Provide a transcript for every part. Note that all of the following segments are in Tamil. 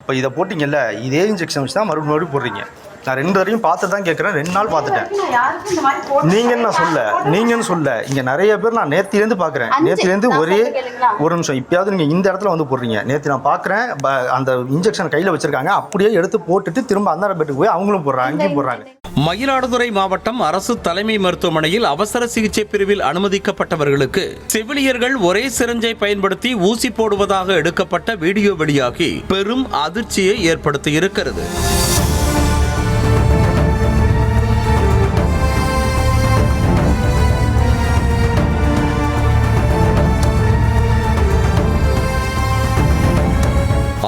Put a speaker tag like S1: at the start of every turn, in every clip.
S1: இப்போ இதை போட்டிங்கல்ல, இதே இன்ஜெக்ஷன் வச்சு தான் மறுபடியும் போடுறீங்க. நான் 2 வரையும் பார்த்து தான் கேட்குறேன். 2 நாள் பார்த்துட்டேன். நீங்கன்னு சொல்ல இங்கே நிறைய பேர் நான் நேற்றுலேருந்து பார்க்குறேன். நேற்றுலேருந்து ஒரு நிமிஷம் இப்போயாவது நீங்கள் இந்த இடத்துல வந்து போடுறீங்க. நேற்று நான் பார்க்குறேன், அந்த இன்ஜெக்ஷன் கையில் வச்சுருக்காங்க, அப்படியே எடுத்து போட்டுட்டு திரும்ப அந்த பெட்டுக்கு போய் அவங்களும் போடுறாங்க, அங்கேயும் போடுறாங்க.
S2: மயிலாடுதுறை மாவட்டம் அரசு தலைமை மருத்துவமனையில் அவசர சிகிச்சை பிரிவில் அனுமதிக்கப்பட்டவர்களுக்கு செவிலியர்கள் ஒரே சிரஞ்சை பயன்படுத்தி ஊசி போடுவதாக எடுக்கப்பட்ட வீடியோ வெளியாகி பெரும் அதிர்ச்சியை ஏற்படுத்தியிருக்கிறது.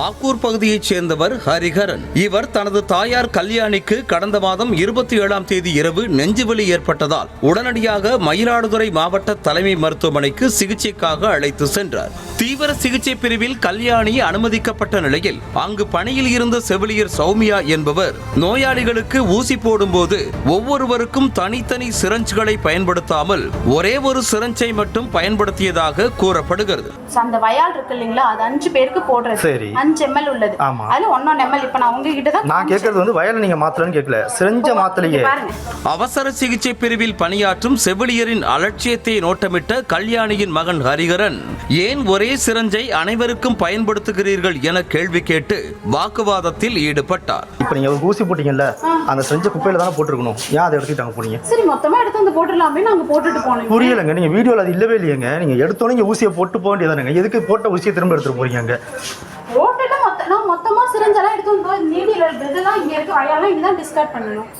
S2: ஆக்கூர் பகுதியைச் சேர்ந்தவர் ஹரிஹரன். இவர் தனது தாயார் கல்யாணிக்கு கடந்த மாதம் 27ஆம் தேதி இரவு நெஞ்சுவலி ஏற்பட்டதால் உடனடியாக மயிலாடுதுறை மாவட்ட தலைமை மருத்துவமனைக்கு சிகிச்சைக்காக அழைத்து சென்றார். தீவிர சிகிச்சை பிரிவில் கல்யாணி அனுமதிக்கப்பட்ட நிலையில் அங்கு பணியில் இருந்த செவிலியர் சௌமியா என்பவர் நோயாளிகளுக்கு ஊசி போடும்போது ஒவ்வொருவருக்கும் தனித்தனி சிரஞ்சுகளை பயன்படுத்தாமல் ஒரே ஒரு சிரஞ்சை மட்டும் பயன்படுத்தியதாக கூறப்படுகிறது.
S3: அந்த வயால் இருக்கு இல்லைங்களா, அது 5 பேருக்கு போடுறது. 5 ml உள்ளது. அதுல 1 ml. இப்ப நான் உங்ககிட்ட தான்
S1: நான் கேக்குறது வந்து வயல நீங்க மாத்தலன்னு கேக்கல, சிரஞ்ச மாத்தலையே.
S2: அவசர சிகிச்சை பிரிவில் பணியாற்றும் செவிலியரின் அலட்சியத்தை நோட்டமிட்ட கல்யாணியின் மகன் ஹரிஹரன் ஏன் ஒரே சிரஞ்சை அனைவருக்கும் பயன்படுத்துகிறீர்கள் என கேள்வி கேட்டு வாக்குவாதத்தில் ஈடுபட்டார்.
S1: இப்ப நீங்க ஊசி போட்டீங்கல்ல, அந்த சிரஞ்ச குப்பையில தானே போட்டுருக்கணும், ஏன் அதை எடுத்துட்டாங்க போனீங்க?
S3: சரி, மொத்தமா எடுத்து வந்து போட்டுடலாமே, நாங்க போட்டுட்டு போனோம்.
S1: புரியலங்க, நீங்க வீடியோல அது இல்லவே இல்லையங்க. நீங்க எடுத்தோன்னே ஊசியை போட்டு போக வேண்டியதானுங்க. எதுக்கு போட்ட ஊசியை திரும்ப எடுத்துட்டு போறீங்க? அங்க
S3: போட்டுட்டு மொத்தமா சிரஞ்செல்லாம் எடுத்து வந்து நீடில இதெல்லாம் இங்க இருக்கு, வயல்லாம் இங்க தான் டிஸ்கார்ட் பண்ணணும்.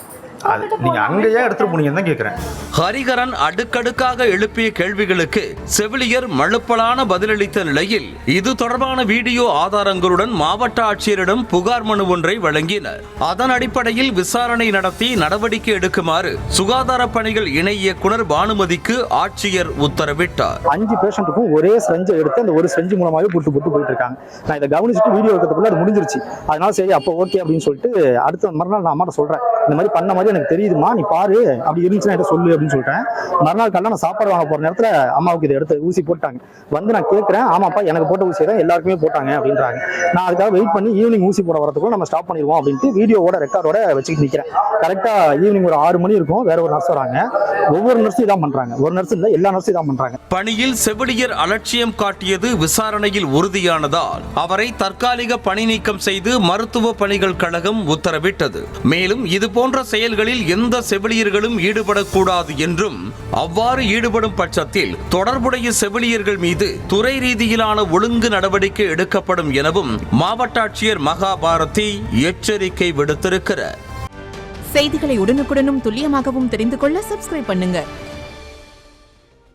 S1: நீங்க அங்கேயே எடுத்துட்டு போனீங்கன்னு தான் கேக்குறேன்.
S2: ஹரிஹரன் அடுக்கடுக்காக எழுப்பிய கேள்விகளுக்கு செவிலியர் மழுப்பலான பதிலளித்த நிலையில் இது தொடர்பான வீடியோ ஆதாரங்களுடன் மாவட்ட ஆட்சியரிடம் புகார் மனு ஒன்றை வழங்கினர். அதன் அடிப்படையில் விசாரணை நடத்தி நடவடிக்கை எடுக்குமாறு சுகாதார பணிகள் இணை இயக்குனர் பானுமதிக்கு ஆட்சியர் உத்தரவிட்டார்.
S1: 5 பேஷண்ட்டுக்கும் ஒரே சிரஞ்சை எடுத்து அந்த ஒரு சிரஞ்சு மூலமாவே போட்டு இருக்காங்க. நான் இதை கவனிச்சுட்டு வீடியோ எடுக்கிறதுக்குள்ள அது முடிஞ்சிருச்சு. அதனால சரி அப்போ ஓகே அப்படின்னு சொல்லிட்டு அடுத்த மறுநாள் நான் அம்மாட்ட சொல்றேன், இந்த மாதிரி பண்ண மாதிரி எனக்கு தெரியுதுமா, நீ பாரு, அப்படி இருந்துச்சுன்னா சொல்லு அப்படின்னு சொல்லிட்டேன். மறுநாள் காலையில் நான் சாப்பாடு வாங்க போற நேரத்துல அம்மாவுக்கு இதை எடுத்து ஊசி போட்டாங்க. வந்து நான் கேட்கிறேன், ஆமாப்பா எனக்கு போட்ட ஊசி தான் எல்லாருக்குமே போட்டாங்க அப்படின்றாங்க. நான் அதுக்காக வெயிட் பண்ணி ஈவினிங் ஊசி போட வரதுக்குள்ள நம்ம ஸ்டாப் பண்ணிடுவோம் அப்படின்ட்டு வீடியோவோட ரெக்கார்டோட வச்சுக்கிட்டு நிற்கிறேன். கரெக்டா ஈவினிங் ஒரு 6 மணி இருக்கும். வேற ஒரு நர்ஸ் வராங்க. ஒவ்வொரு நர்ஸும் இதான் பண்றாங்க, ஒரு நர்ஸ் இல்ல, எல்லா நர்ஸும் இதான் பண்றாங்க.
S2: பணியில் செவிலியர் அலட்சியம் காட்டியது விசாரணையில் உறுதியானதால் அவரை தற்காலிக பணி நீக்கம் செய்து மருத்துவ பணிகள் கழகம் உத்தரவிட்டது. மேலும் இது போன்ற செயல்களில் எந்த செவிலியர்களும் ஈடுபடக்கூடாது என்றும் அவ்வாறு ஈடுபடும் பட்சத்தில் தொடர்புடைய செவிலியர்கள் மீது துறை ரீதியிலான ஒழுங்கு நடவடிக்கை எடுக்கப்படும் எனவும் மாவட்ட ஆட்சியர் மகாபாரதி எச்சரிக்கை விடுத்திருக்கிறார்.
S4: செய்திகளை உடனுக்குடனும் துல்லியமாகவும் தெரிந்து கொள்ள சப்ஸ்கிரைப் பண்ணுங்க.